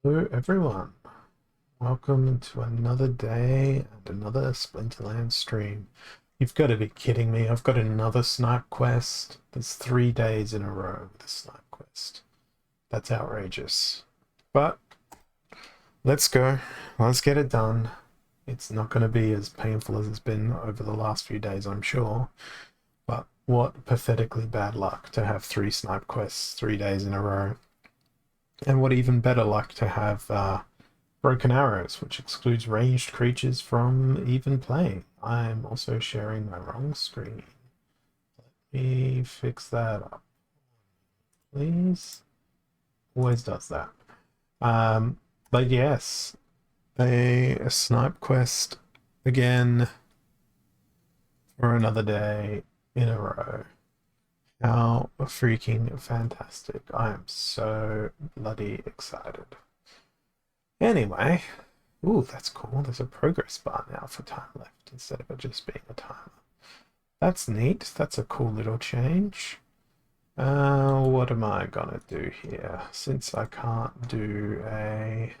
Hello everyone, welcome to another day and another Splinterlands stream. You've got to be kidding me, I've got another snipe quest. There's 3 days in a row with a snipe quest. That's outrageous. But let's go, let's get it done. It's not going to be as painful as it's been over the last few days, I'm sure. But what pathetically bad luck to have 3 snipe quests 3 days in a row. And what even better luck to have broken arrows, which excludes ranged creatures from even playing. I'm also sharing my wrong screen. Let me fix that up, please. Always does that. But yes, a snipe quest again for another day in a row. How freaking fantastic. I am so bloody excited. Anyway, ooh, that's cool. There's a progress bar now for time left instead of it just being a timer. That's neat. That's a cool little change. What am I gonna do here? Since I can't do a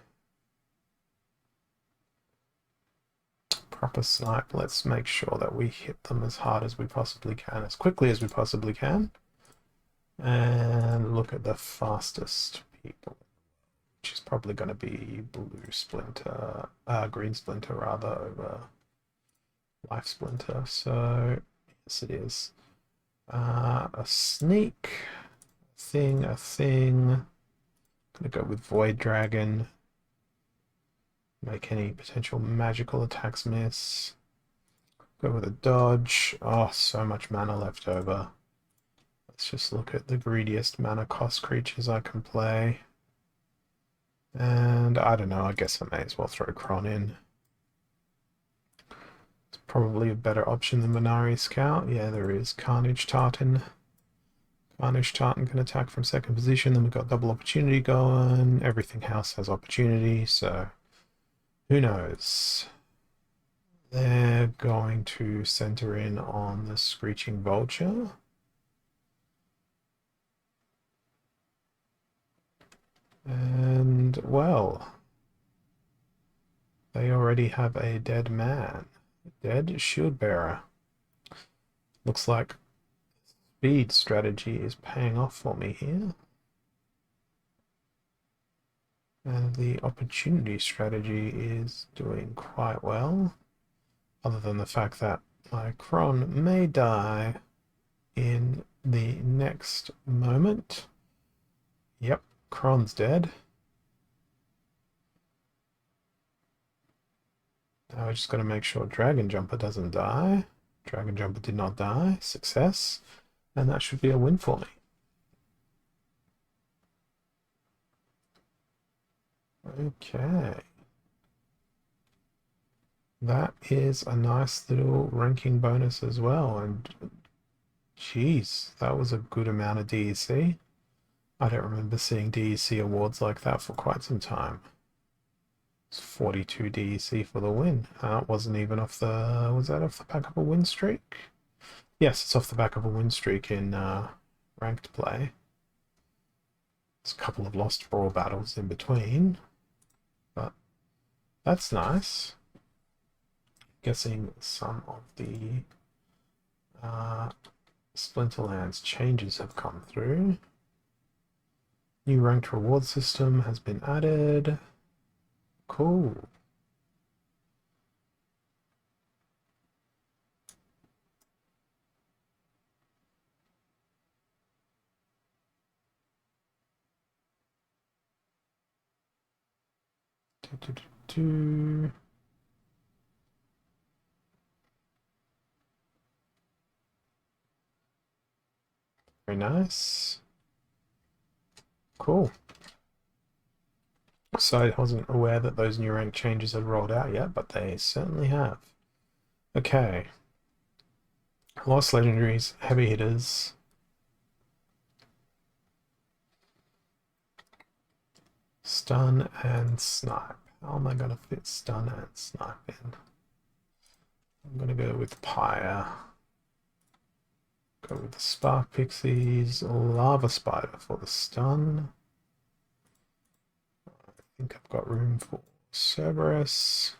proper snipe, let's make sure that we hit them as hard as we possibly can, as quickly as we possibly can. And look at the fastest people, which is probably going to be blue splinter, green splinter rather, over life splinter. So yes, it is. A sneak, a thing. Gonna go with void dragon. Make any potential magical attacks miss. Go with a dodge. Oh, so much mana left over. Let's just look at the greediest mana cost creatures I can play. And I don't know, I guess I may as well throw Kron in. It's probably a better option than Minari Scout. Yeah, there is. Carnage Tartan. Carnage Tartan can attack from second position. Then we've got double opportunity going. Everything House has opportunity, so who knows? They're going to center in on the Screeching Vulture. And, well, they already have a dead man. Dead Shield Bearer. Looks like speed strategy is paying off for me here. And the opportunity strategy is doing quite well. Other than the fact that my Kron may die in the next moment. Yep, Kron's dead. Now I just got to make sure Dragon Jumper doesn't die. Dragon Jumper did not die. Success. And that should be a win for me. Okay. That is a nice little ranking bonus as well. And geez, that was a good amount of DEC. I don't remember seeing DEC awards like that for quite some time. It's 42 DEC for the win. It wasn't even off the... Was that off the back of a win streak? Yes, it's off the back of a win streak in ranked play. There's a couple of lost brawl battles in between. But that's nice. Guessing some of the Splinterlands changes have come through. New ranked reward system has been added. Cool. Very nice. Cool. So I wasn't aware that those new rank changes had rolled out yet, but they certainly have. Okay. Lost legendaries, heavy hitters. Stun and snipe. How am I going to fit stun and snipe in? I'm going to go with Pyre. Go with the Spark Pixies, Lava Spider for the stun. I think I've got room for Cerberus.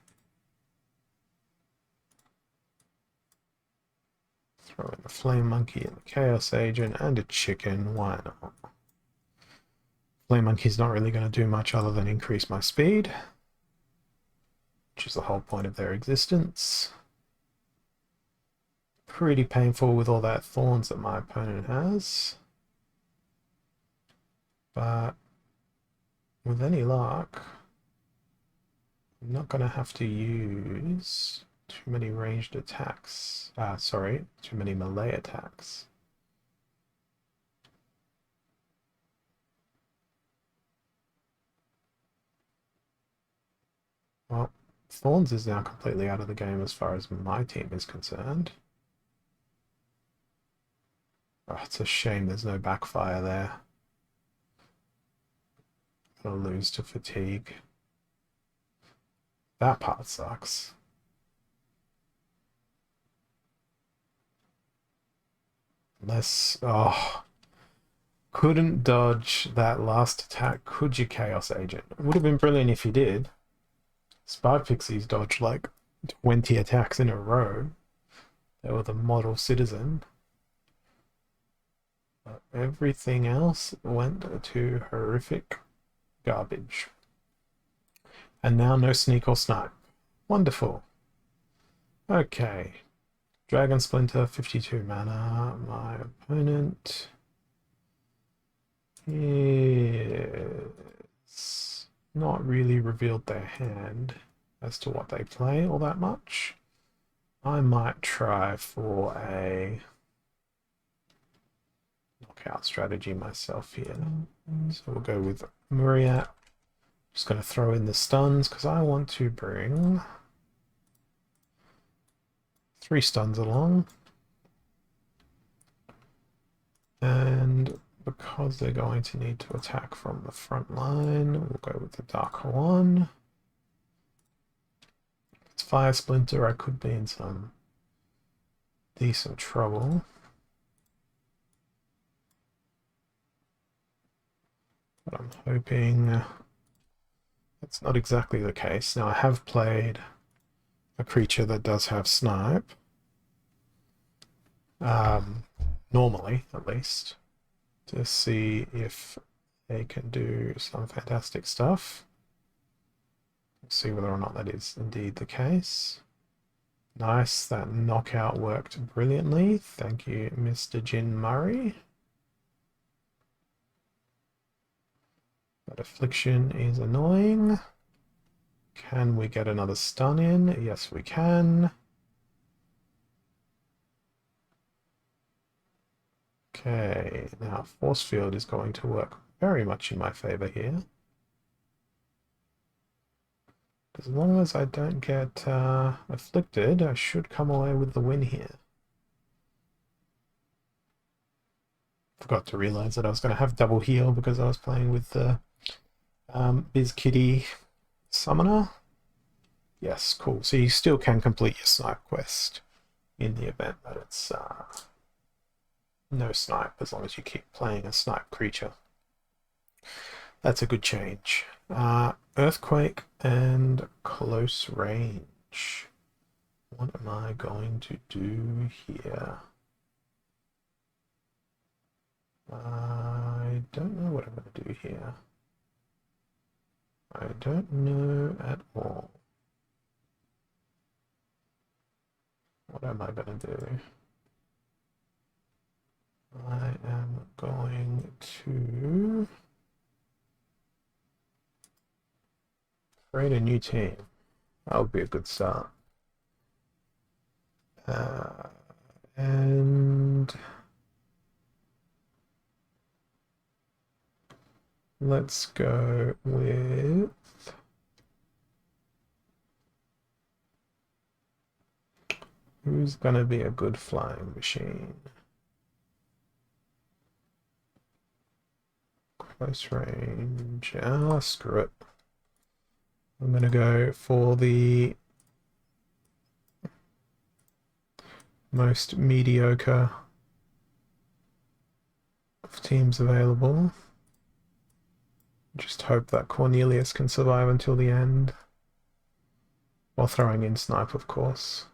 Throw in the Flame Monkey and the Chaos Agent and a chicken. Why not? Flame Monkey's not really going to do much other than increase my speed, which is the whole point of their existence. Pretty painful with all that thorns that my opponent has. But with any luck, I'm not going to have to use too many ranged attacks. Too many melee attacks. Well, Thorns is now completely out of the game as far as my team is concerned. Oh, it's a shame there's no backfire there. Gonna lose to fatigue. That part sucks. Couldn't dodge that last attack, could you, Chaos Agent? It would have been brilliant if you did. Spy Pixies dodged like 20 attacks in a row. They were the model citizen. But everything else went to horrific garbage. And now no sneak or snipe. Wonderful. Okay. Dragon Splinter, 52 mana. My opponent is not really revealed their hand as to what they play all that much. I might try for a knockout strategy myself here. So we'll go with Muriat. Just going to throw in the stuns because I want to bring 3 stuns along. And because they're going to need to attack from the front line, we'll go with the Dark one. If it's Fire Splinter, I could be in some decent trouble. But I'm hoping that's not exactly the case. Now, I have played a creature that does have snipe. Normally, at least, to see if they can do some fantastic stuff. We'll see whether or not that is indeed the case. Nice, that knockout worked brilliantly. Thank you, Mr. Jin Murray. That affliction is annoying. Can we get another stun in? Yes, we can. Okay, now Force Field is going to work very much in my favor here. As long as I don't get afflicted, I should come away with the win here. Forgot to realize that I was going to have double heal because I was playing with the Biz Kitty Summoner. Yes, cool. So you still can complete your snipe quest in the event that it's no snipe, as long as you keep playing a snipe creature. That's a good change. Earthquake and close range. What am I going to do here? I don't know what I'm going to do here. I don't know at all. What am I going to do? I am going to create a new team. That would be a good start. And let's go with who's going to be a good flying machine? Close range. Ah, screw it. I'm going to go for the most mediocre of teams available. Just hope that Cornelius can survive until the end. While throwing in snipe, of course.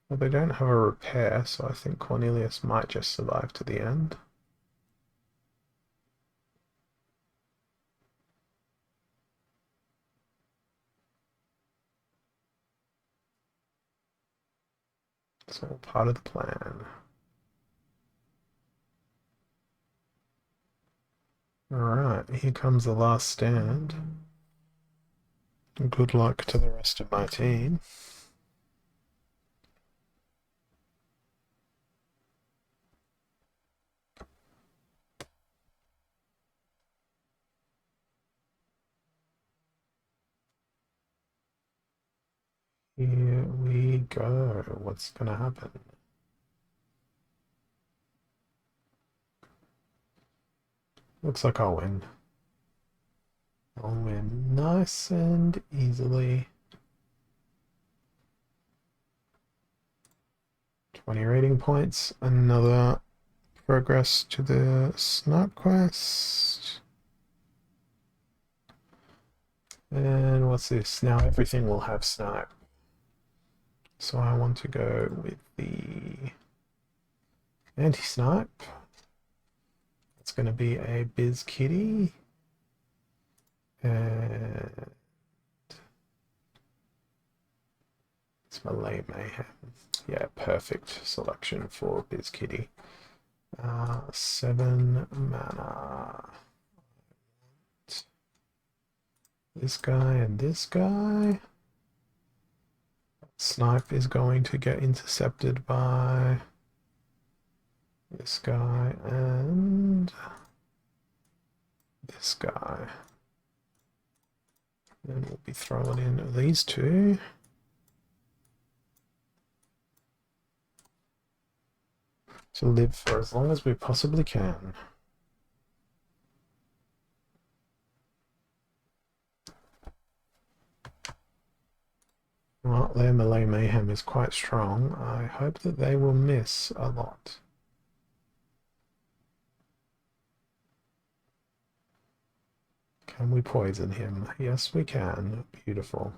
Well, they don't have a repair, so I think Cornelius might just survive to the end. It's all part of the plan. Alright, here comes the last stand. Good luck to the rest of my team. Here we go. What's gonna happen? Looks like I'll win. I'll win nice and easily. 20 rating points. Another progress to the snipe quest. And what's this? Now everything will have snipe. So I want to go with the anti-snipe. It's going to be a Biz Kitty. And it's Malay Mayhem. Yeah, perfect selection for Biz Kitty. 7 mana. This guy and this guy. Snipe is going to get intercepted by this guy and this guy. Then we'll be throwing in these two. To live for as long as we possibly can. Well, their Malay Mayhem is quite strong. I hope that they will miss a lot. Can we poison him? Yes, we can. Beautiful.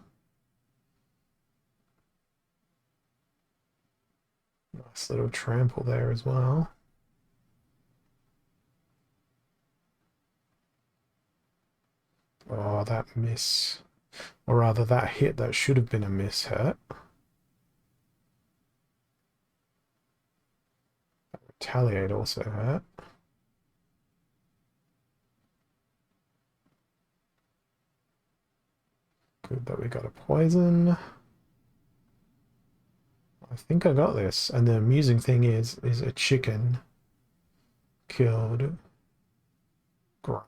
Nice little trample there as well. Oh, that miss. Or rather, that hit that should have been a miss hurt. Retaliate also hurt. Good that we got a poison. I think I got this. And the amusing thing is a chicken killed Grum.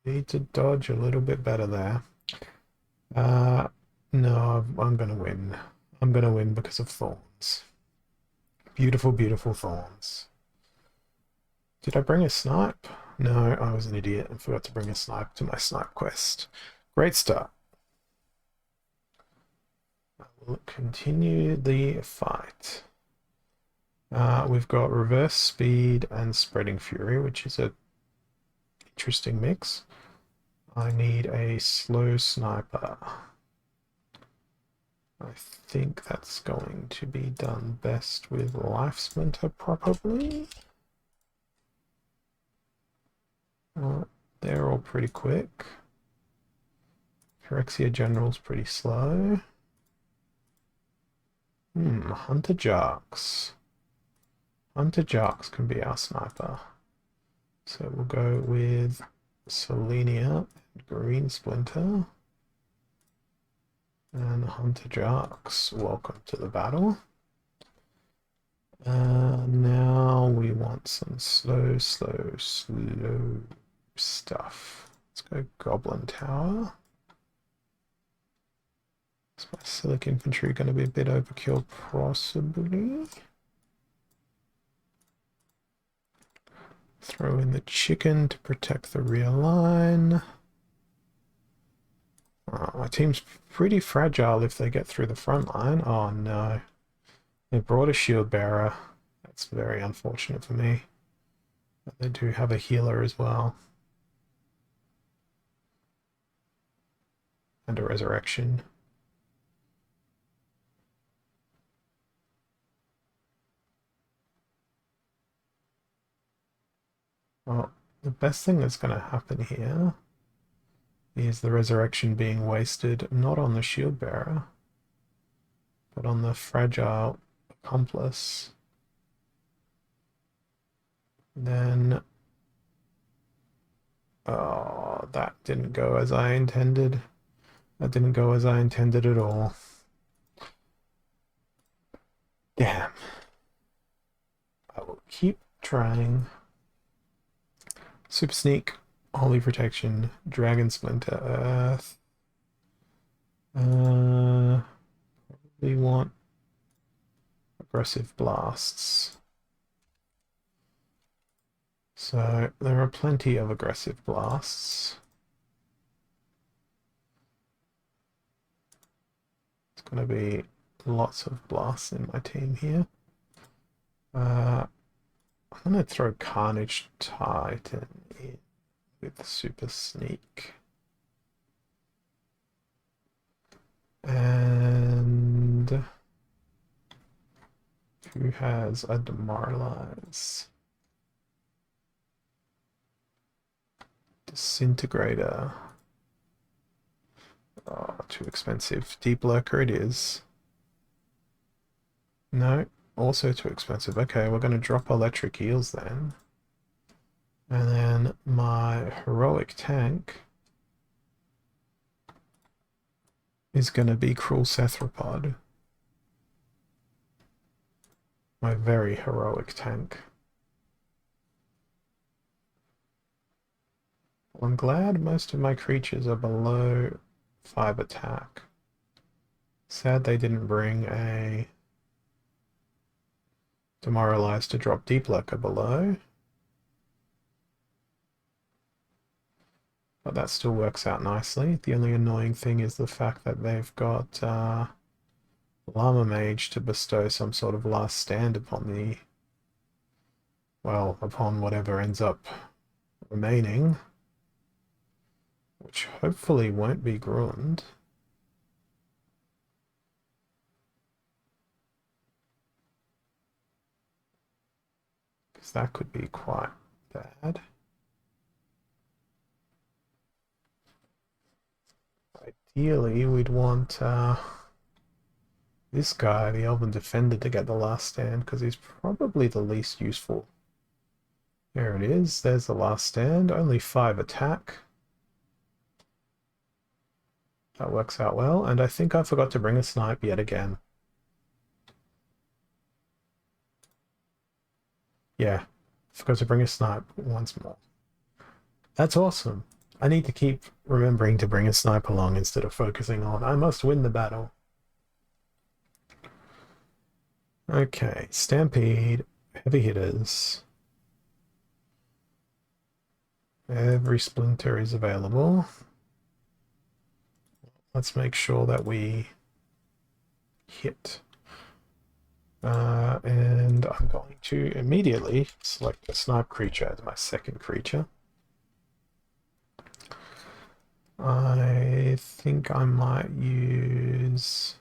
Need to dodge a little bit better there. No, I'm gonna win. I'm gonna win because of thorns. Beautiful, beautiful thorns. Did I bring a snipe? No, I was an idiot and forgot to bring a snipe to my snipe quest. Great start. We'll continue the fight. We've got reverse speed and spreading fury, which is a interesting mix. I need a slow sniper. I think that's going to be done best with Life Splinter, probably. They're all pretty quick. Phyrexia General's pretty slow. Hunter Jarks. Hunter Jarks can be our sniper. So we'll go with Selenia and Green Splinter. And Hunter Jarks, welcome to the battle. Now we want some slow stuff. Let's go Goblin Tower. Is my Silic Infantry going to be a bit overkill? Possibly. Throw in the chicken to protect the rear line. My team's pretty fragile if they get through the front line. Oh no. They brought a shield bearer. That's very unfortunate for me. But they do have a healer as well. And a resurrection. Well, the best thing that's going to happen here is the resurrection being wasted not on the shield bearer, but on the fragile accomplice. Then, oh, that didn't go as I intended. That didn't go as I intended at all. Damn. I will keep trying. Super Sneak, Holy Protection, Dragon Splinter, Earth. We want aggressive blasts. So there are plenty of aggressive blasts. It's going to be lots of blasts in my team here. I'm going to throw Carnage Titan in with Super Sneak. And who has a Demoralize? Disintegrator. Oh, too expensive. Deep Lurker it is. No, also too expensive. Okay, we're going to drop Electric Eels then. And then my heroic tank is going to be Cruel Cethropod. My very heroic tank. Well, I'm glad most of my creatures are below 5 attack. Sad they didn't bring a Demoralize to drop Deep Lurker below. But that still works out nicely. The only annoying thing is the fact that they've got Llama Mage to bestow some sort of last stand upon the... well, upon whatever ends up remaining. Which hopefully won't be Gruund. Because that could be quite bad. Ideally, we'd want this guy, the Elven Defender, to get the last stand, because he's probably the least useful. There it is. There's the last stand. Only 5 attack. That works out well. And I think I forgot to bring a snipe yet again. Yeah, forgot to bring a snipe once more. That's awesome. I need to keep remembering to bring a snipe along instead of focusing on I must win the battle. Okay, Stampede, heavy hitters. Every splinter is available. Let's make sure that we hit. And I'm going to immediately select the snipe creature as my second creature. I think I might use...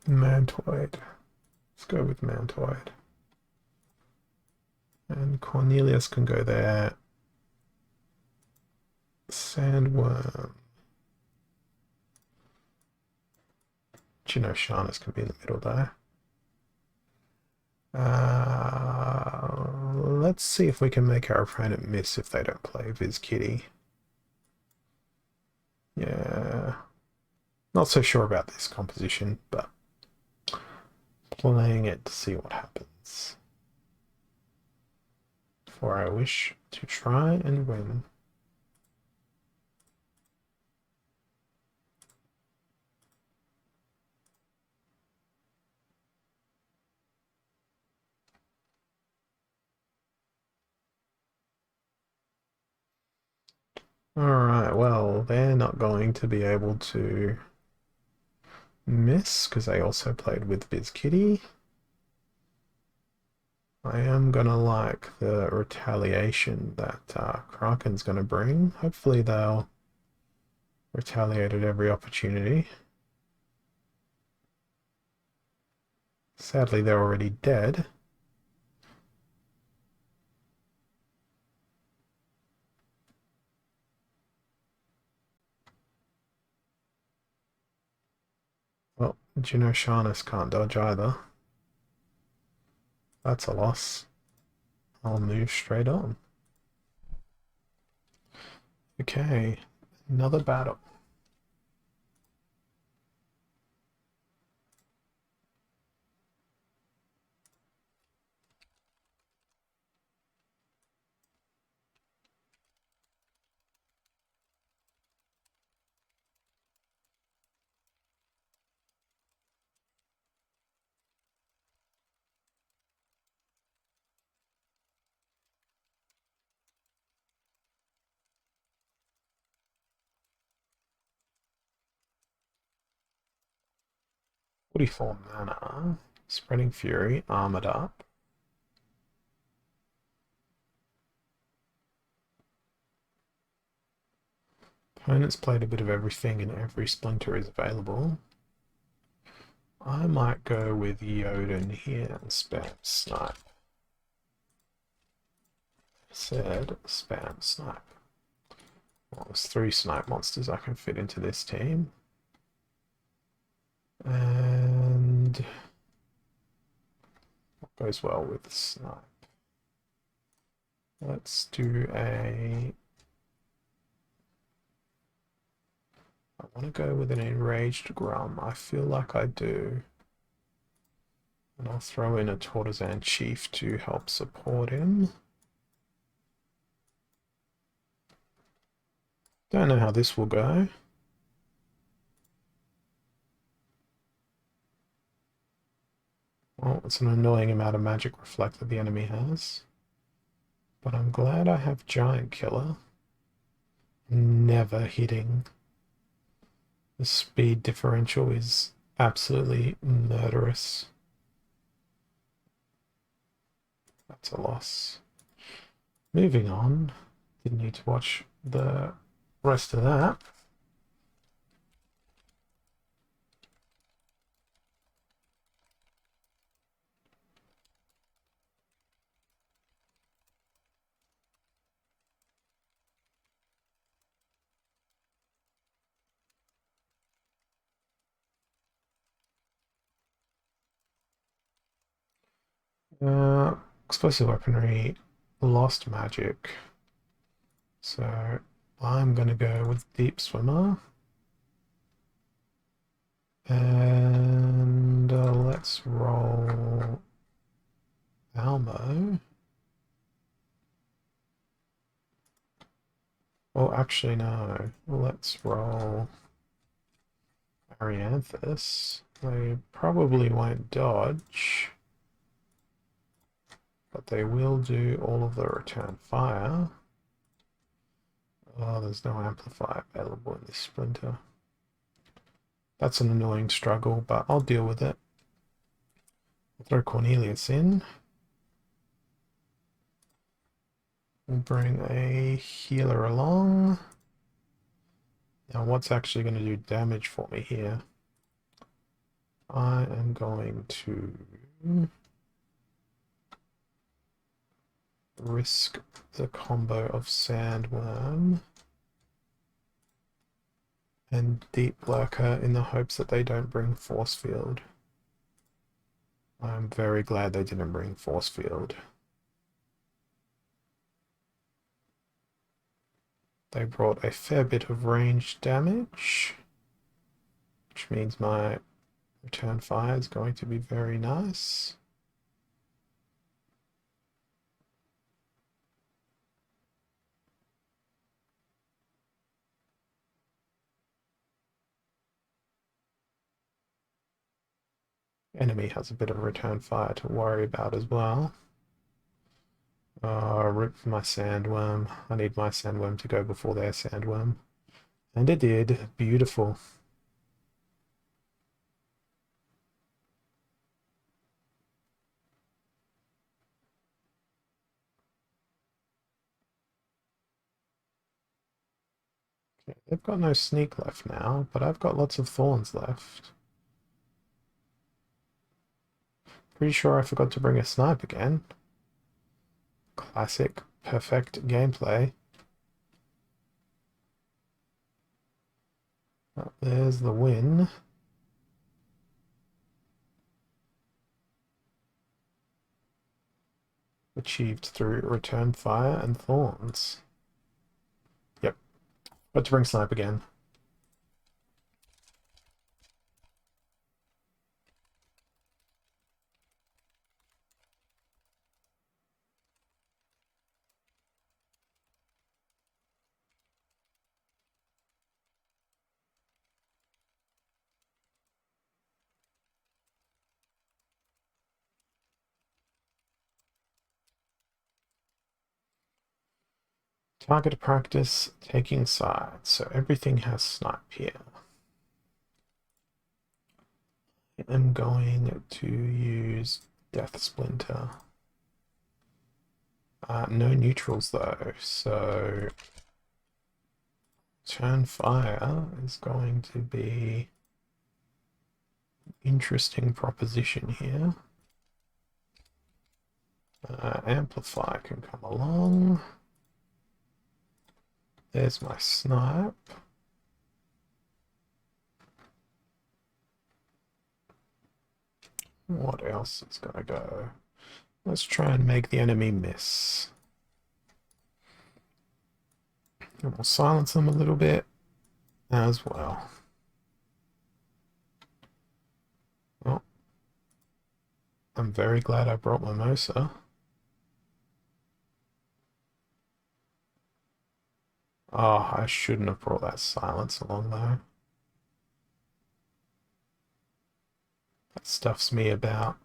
Mantoid. Let's go with Mantoid. And Cornelius can go there. Sandworm. Genoshanus can be in the middle there. Let's see if we can make our opponent miss if they don't play Viz Kitty. Yeah. Not so sure about this composition, but playing it to see what happens. For I wish to try and win. Alright, well, they're not going to be able to miss because they also played with Biz Kitty. I am gonna like the retaliation that Kraken's gonna bring. Hopefully they'll retaliate at every opportunity. Sadly, they're already dead. Well, Juno Sharnus can't dodge either. That's a loss. I'll move straight on. Okay, another battle. Forty-four mana. Spreading Fury, armored up. Opponents played a bit of everything and every splinter is available. I might go with Yoden here and spam snipe. Said spam snipe. Well, there's 3 snipe monsters I can fit into this team. And what goes well with snipe? Let's do a... I want to go with an enraged Grum. I feel like I do. And I'll throw in a Tortoisan Chief to help support him. Don't know how this will go. Well, it's an annoying amount of magic reflect that the enemy has. But I'm glad I have Giant Killer. Never hitting. The speed differential is absolutely murderous. That's a loss. Moving on. Didn't need to watch the rest of that. Explosive weaponry, lost magic. So I'm gonna go with Deep Swimmer. And let's roll Almo. Oh, actually no. Let's roll Arianthus. They probably won't dodge, but they will do all of the return fire. Oh, there's no amplifier available in this splinter. That's an annoying struggle, but I'll deal with it. I'll throw Cornelius in. We'll bring a healer along. Now what's actually going to do damage for me here? I am going to risk the combo of Sandworm and Deep Lurker in the hopes that they don't bring Force Field. I'm very glad they didn't bring Force Field. They brought a fair bit of range damage, which means my return fire is going to be very nice. Enemy has a bit of return fire to worry about as well. Rip for my Sandworm. I need my Sandworm to go before their Sandworm. And it did. Beautiful. Yeah, they've got no sneak left now, but I've got lots of thorns left. Pretty sure I forgot to bring a snipe again. Classic, perfect gameplay. Oh, there's the win. Achieved through return fire and thorns. Yep, got to bring snipe again. Target practice, taking sides. So everything has snipe here. I'm going to use Death Splinter. No neutrals though, so turn fire is going to be an interesting proposition here. Amplify can come along. There's my snipe. What else is gonna go? Let's try and make the enemy miss. And we'll silence them a little bit as well. Well, I'm very glad I brought Mimosa. Oh, I shouldn't have brought that silence along though. That stuffs me about.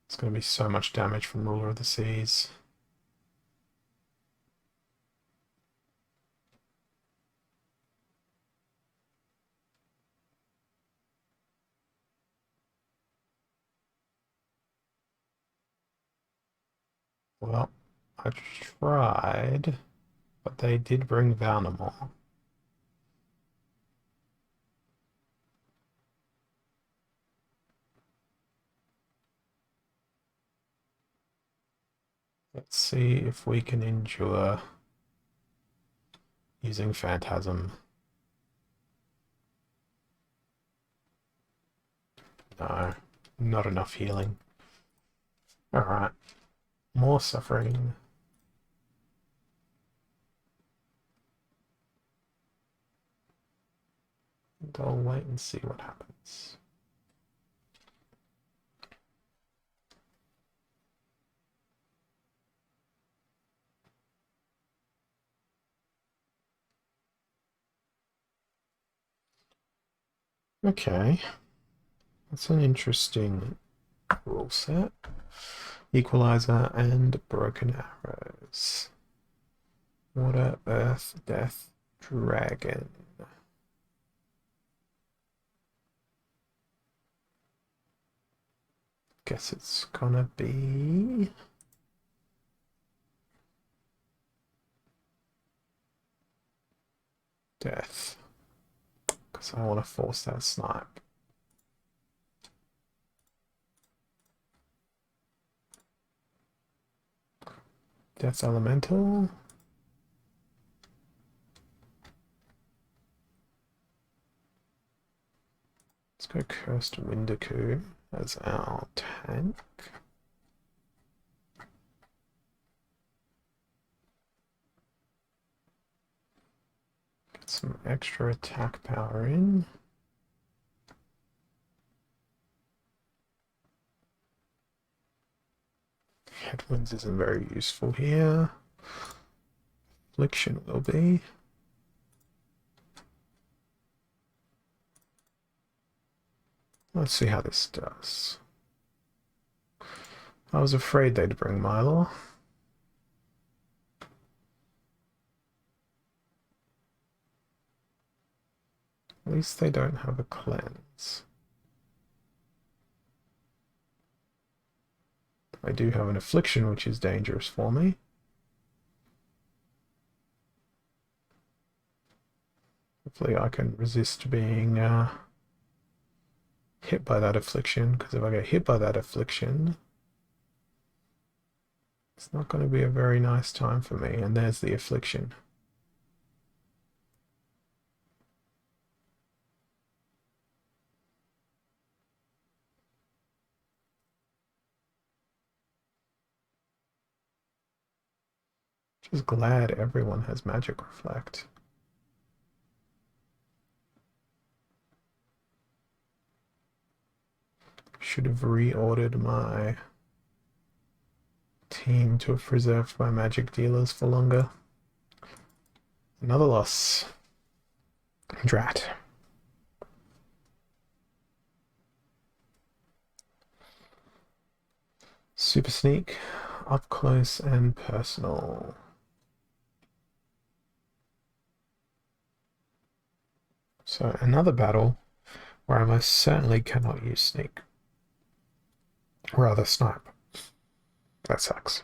It's going to be so much damage from Ruler of the Seas. Well, I tried, but they did bring Valnamore. Let's see if we can endure using Phantasm. No, not enough healing. Alright, more suffering. And I'll wait and see what happens. Okay, that's an interesting rule set. Equalizer and broken arrows. Water, earth, death, dragon. Guess it's gonna be death. Because I want to force that snipe. Death Elemental. Let's go Cursed Windaku as our tank. Get some extra attack power in. Headwinds isn't very useful here. Affliction will be. Let's see how this does. I was afraid they'd bring Milo. At least they don't have a cleanse. I do have an affliction, which is dangerous for me. Hopefully I can resist being hit by that affliction, because if I get hit by that affliction, it's not going to be a very nice time for me. And there's the affliction. Just glad everyone has magic reflect. Should have reordered my team to have preserved my magic dealers for longer. Another loss. Drat. Super sneak, up close and personal. So another battle where I most certainly cannot use sneak. Rather snipe. That sucks.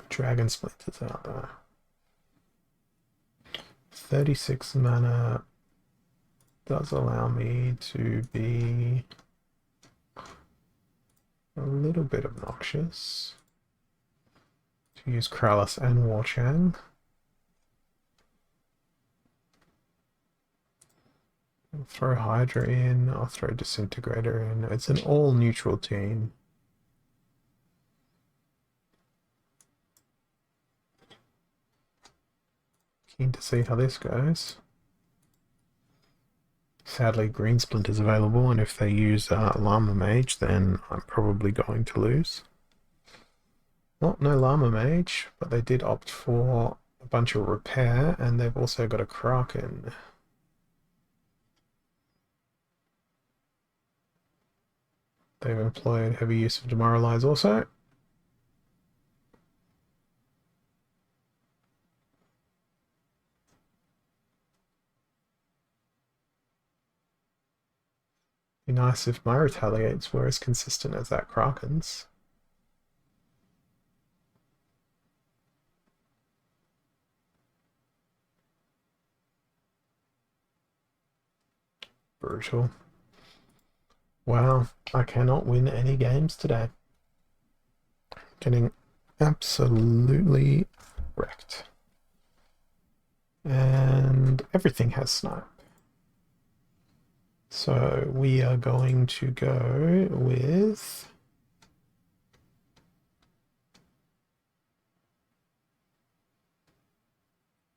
Dragon Splinters out there. 36 mana does allow me to be a little bit obnoxious. To use Kralis and Warchang. I'll throw Hydra in, I'll throw Disintegrator in. It's an all-neutral team. Keen to see how this goes. Sadly, Green Splint is available, and if they use Llama Mage, then I'm probably going to lose. Well, no Llama Mage, but they did opt for a bunch of repair, and they've also got a Kraken. They've employed heavy use of Demoralize also. Be nice if my retaliates were as consistent as that Kraken's. Brutal. Wow, I cannot win any games today. Getting absolutely wrecked. And everything has snipe. So we are going to go with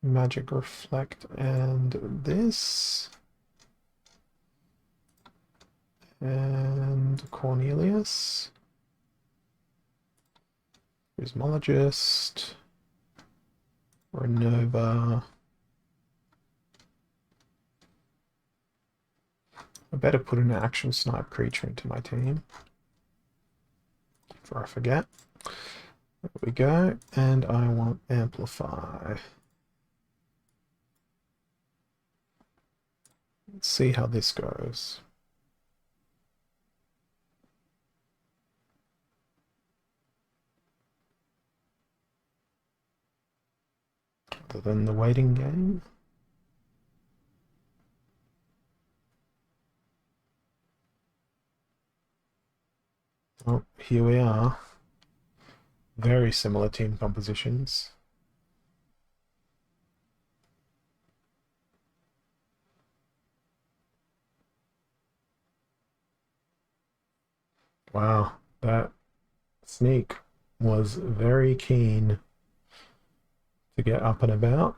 Magic Reflect and this. And Cornelius. Cosmologist. Renova. I better put an actual snipe creature into my team before I forget. There we go. And I want Amplify. Let's see how this goes. Other than the waiting game. Oh, here we are. Very similar team compositions. Wow, that sneak was very keen to get up and about.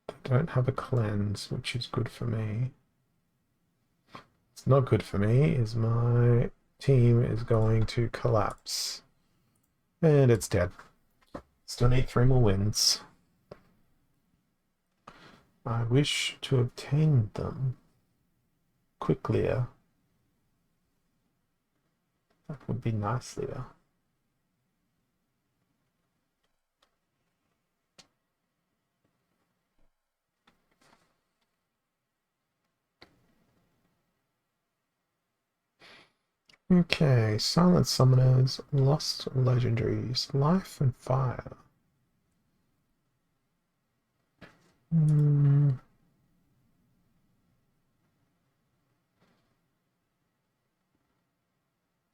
They don't have a cleanse, which is good for me. It's not good for me is my team is going to collapse. And it's dead. Still need 3 more wins. I wish to obtain them quickly. That would be nicely. Okay, silent summoners, lost legendaries, life and fire. Hmm.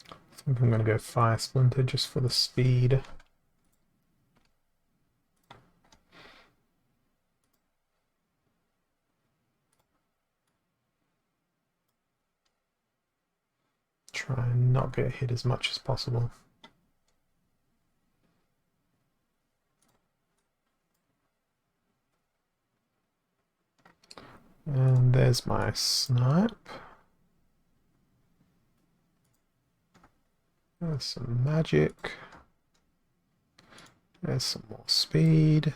I think I'm going to go Fire Splinter just for the speed. Try and not get hit as much as possible. And there's my snipe. There's some magic. There's some more speed.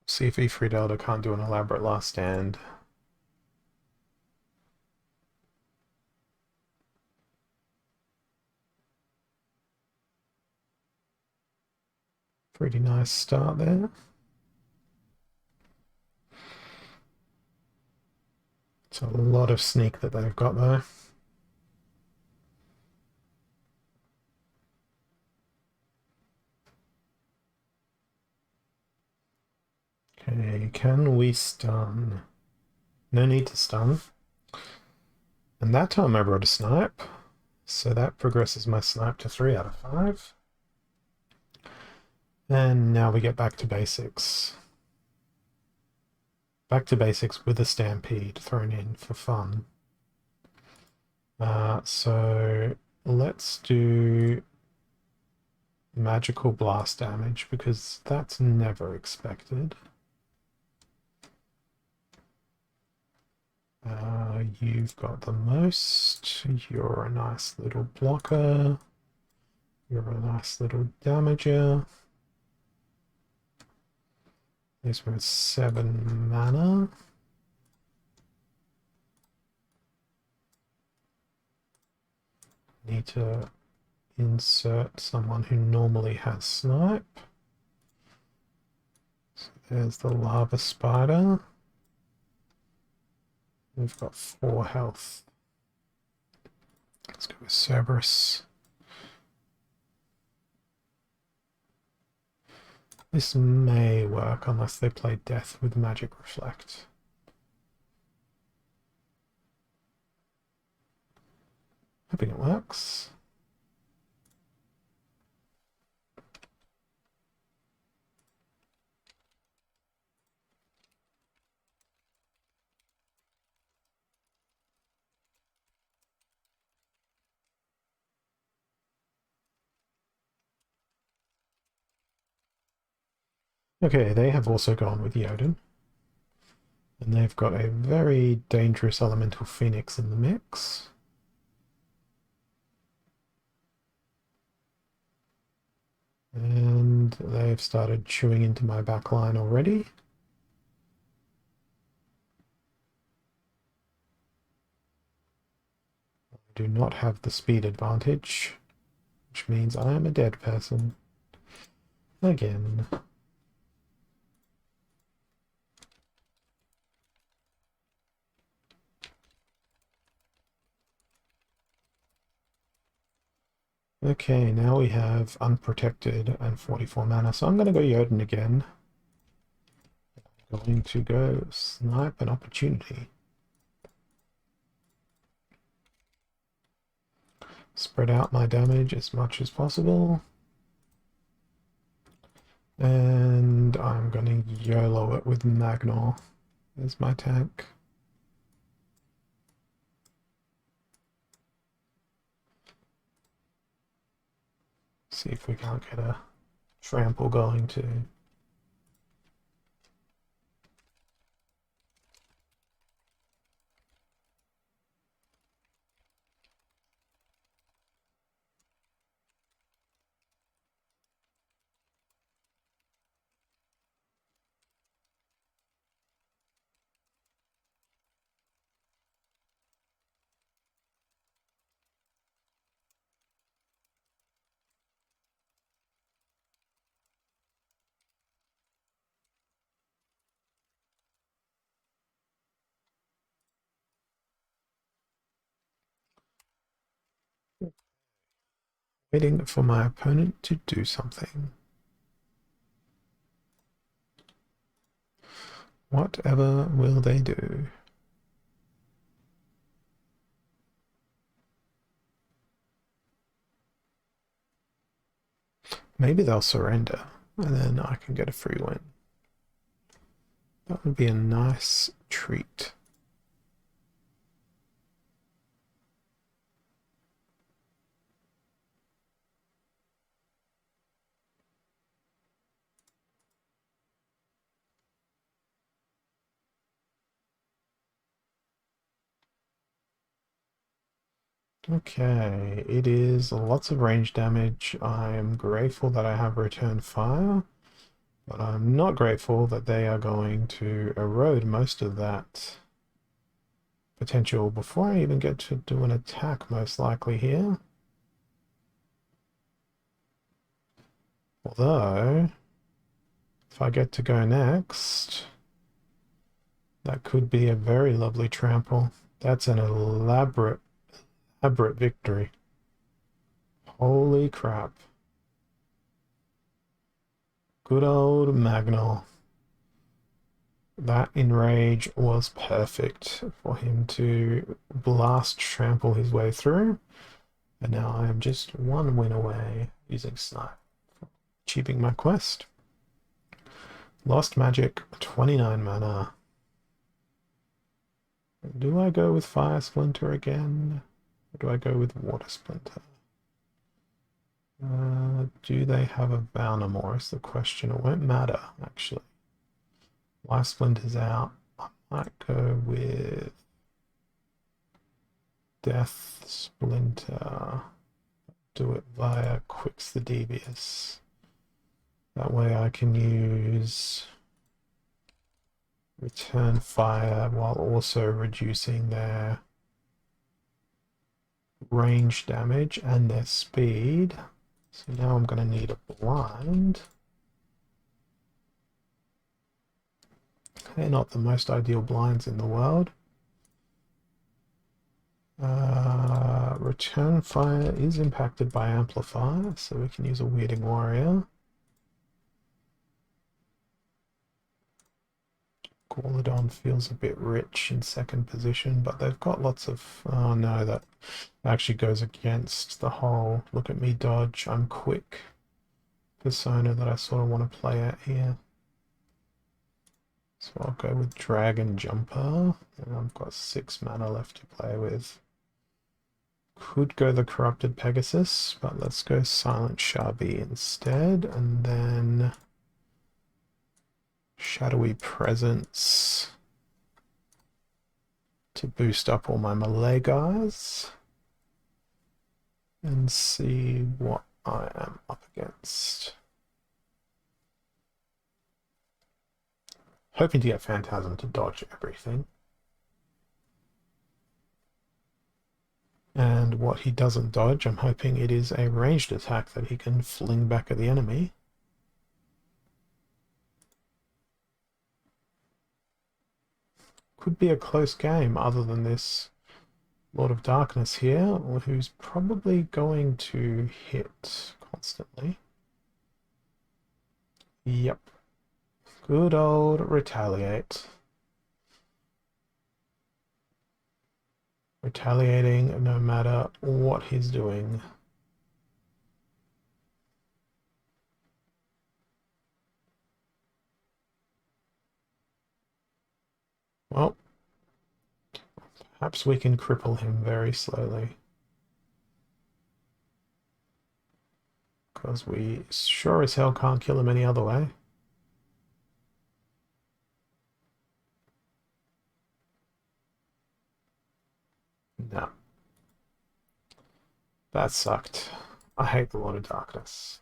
See if Ifrit Elder can't do an elaborate last stand. Pretty nice start there. It's a lot of sneak that they've got though. Okay, can we stun? No need to stun. And that time I brought a snipe. So that progresses my snipe to 3 out of 5. And now we get back to basics. Back to basics with a stampede thrown in for fun. So let's do magical blast damage because that's never expected. You've got the most. You're a nice little blocker. You're a nice little damager. This one's 7 mana. Need to insert someone who normally has snipe. So there's the lava spider. We've got 4 health. Let's go with Cerberus. This may work unless they play Death with Magic Reflect. Hoping it works. Okay, they have also gone with Jotun. And they've got a very dangerous elemental phoenix in the mix. And they've started chewing into my backline already. I do not have the speed advantage, which means I am a dead person. Again. Okay, now we have unprotected and 44 mana, so I'm going to go Jotun again. I'm going to go snipe an opportunity. Spread out my damage as much as possible. And I'm going to YOLO it with Magnor as my tank. See if we can't get a trample going too. Waiting for my opponent to do something. Whatever will they do? Maybe they'll surrender, and then I can get a free win. That would be a nice treat. Okay, it is lots of range damage. I am grateful that I have return fire, but I'm not grateful that they are going to erode most of that potential before I even get to do an attack, most likely here. Although, if I get to go next, that could be a very lovely trample. That's an elaborate victory. Holy crap. Good old Magnol. That enrage was perfect for him to blast trample his way through. And now I am just one win away using Snipe, achieving my quest. Lost Magic, 29 mana. Do I go with Fire Splinter again? Or do I go with Water Splinter? Do they have a Valnamore is the question. It won't matter, actually. Life Splinter's out. I might go with Death Splinter. Do it via Quicks the Devious. That way I can use Return Fire while also reducing their range damage and their speed. So now I'm going to need a blind. They're not the most ideal blinds in the world. Return Fire is impacted by Amplify, so we can use a Weirding Warrior. Gauladon feels a bit rich in second position, but they've got lots of... Oh no, that actually goes against the whole look at me dodge, I'm quick persona that I sort of want to play out here. So I'll go with Dragon Jumper, and I've got 6 mana left to play with. Could go the Corrupted Pegasus, but let's go Silent Sharby instead, and then Shadowy Presence to boost up all my melee guys and see what I am up against. Hoping to get Phantasm to dodge everything. And what he doesn't dodge, I'm hoping it is a ranged attack that he can fling back at the enemy. Could be a close game other than this Lord of Darkness here, who's probably going to hit constantly. Yep. Good old Retaliate. Retaliating no matter what he's doing. Well, perhaps we can cripple him very slowly. Because we sure as hell can't kill him any other way. No. That sucked. I hate the Lord of Darkness.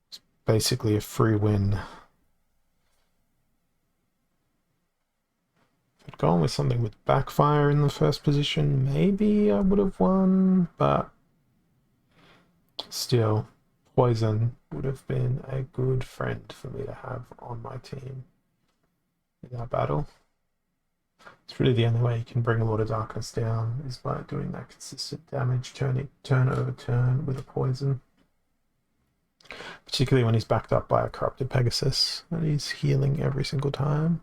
It's basically a free win. If I'd gone with something with backfire in the first position, maybe I would have won, but still, poison would have been a good friend for me to have on my team in that battle. It's really the only way you can bring a lot of darkness down is by doing that consistent damage, turn over turn with a poison. Particularly when he's backed up by a corrupted Pegasus and he's healing every single time.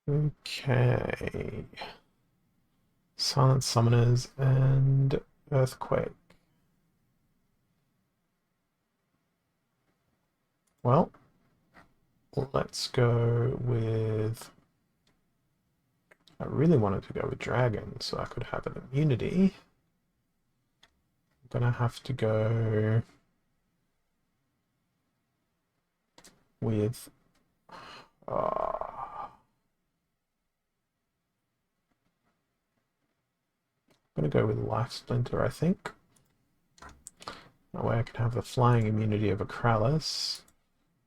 Okay. Silent Summoners and Earthquake. Well, let's go with... I really wanted to go with Dragon so I could have an immunity. I'm gonna have to go with... I'm gonna go with Life Splinter, I think. That way I can have the flying immunity of a Krallis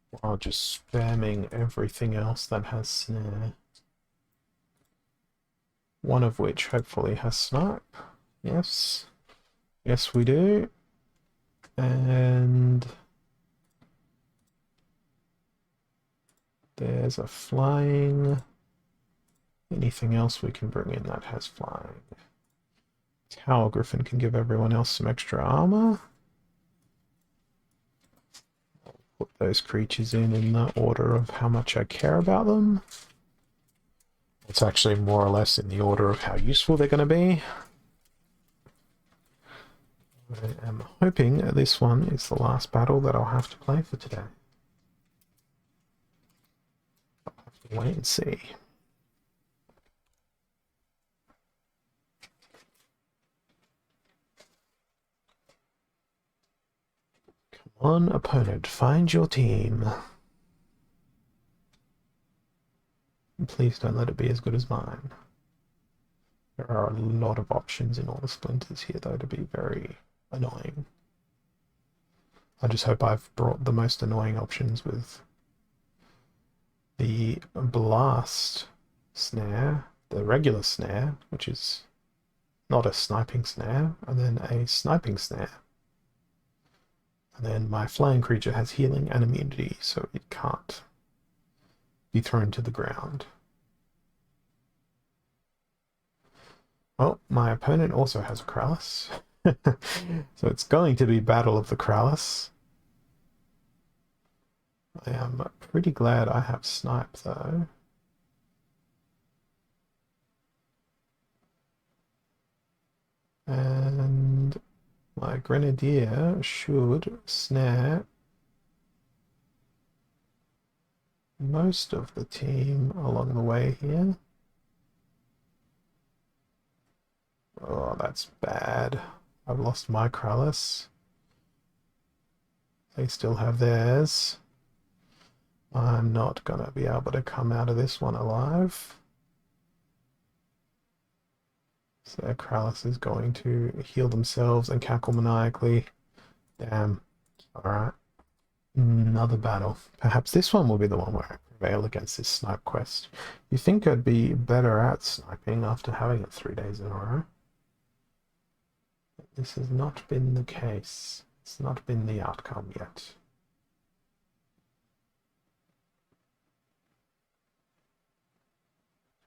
while just spamming everything else that has Snare. One of which hopefully has Snipe. Yes. Yes, we do. And there's a flying. Anything else we can bring in that has flying? Tower Griffin can give everyone else some extra armor. I'll put those creatures in the order of how much I care about them. It's actually more or less in the order of how useful they're going to be. I am hoping this one is the last battle that I'll have to play for today. I'll have to wait and see. Come on, opponent, find your team. And please don't let it be as good as mine. There are a lot of options in all the splinters here, though, to be very annoying. I just hope I've brought the most annoying options with the blast snare, the regular snare, which is not a sniping snare, and then a sniping snare. And then my flying creature has healing and immunity, so it can't be thrown to the ground. Well, my opponent also has a Krallis. So it's going to be Battle of the Krallis. I am pretty glad I have Snipe, though. And my Grenadier should snare most of the team along the way here. Oh, that's bad. I've lost my Krallis. They still have theirs. I'm not gonna be able to come out of this one alive. So Krallis is going to heal themselves and cackle maniacally. Damn. Alright. Another battle. Perhaps this one will be the one where I prevail against this snipe quest. You think I'd be better at sniping after having it 3 days in a row? This has not been the case. It's not been the outcome yet.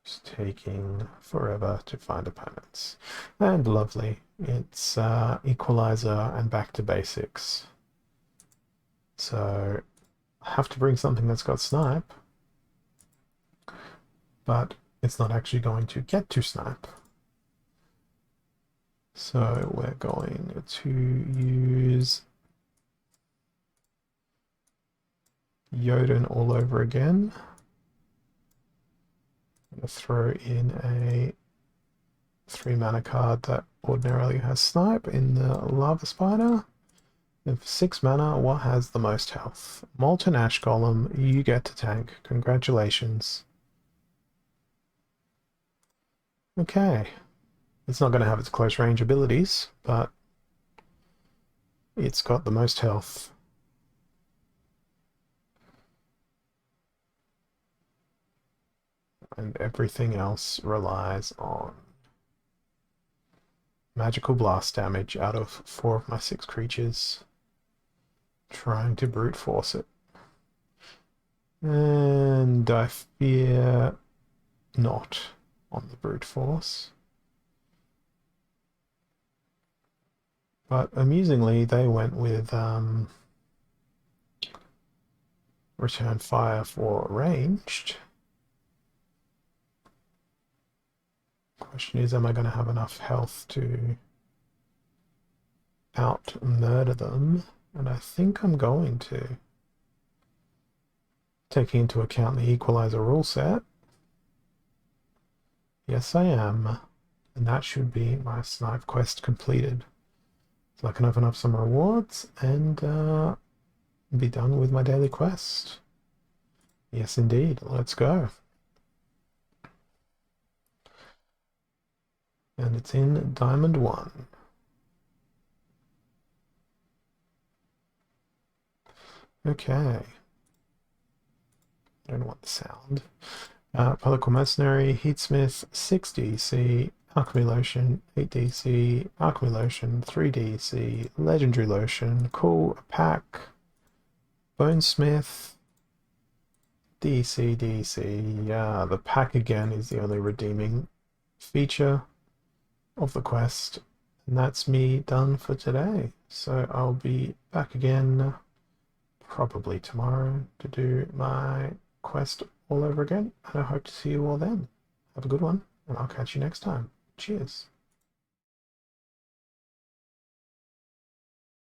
Just taking forever to find opponents. And lovely. It's equalizer and back to basics. So I have to bring something that's got snipe, but it's not actually going to get to snipe. So we're going to use Jotun all over again. I'm going to throw in a 3 mana card that ordinarily has snipe in the Lava Spider. And for 6 mana, what has the most health? Molten Ash Golem, you get to tank. Congratulations. Okay. It's not going to have its close range abilities, but it's got the most health. And everything else relies on magical blast damage out of 4 of my 6 creatures, trying to brute force it. And I fear not on the brute force. But amusingly, they went with return fire for ranged. Question is, am I going to have enough health to out murder them? And I think I'm going to. Taking into account the equalizer rule set. Yes, I am. And that should be my snipe quest completed. So I can open up some rewards and be done with my daily quest. Yes, indeed. Let's go. And it's in Diamond 1. Okay. I don't want the sound. Pellicle Mercenary, Heatsmith, 6 DC, Alchemy Lotion, 8 DC, Alchemy Lotion, 3 DC, Legendary Lotion, Cool, Pack, Bonesmith, DC, DC. Yeah, the pack again is the only redeeming feature of the quest. And that's me done for today. So I'll be back again probably tomorrow to do my quest all over again. And I hope to see you all then. Have a good one, and I'll catch you next time. Cheers.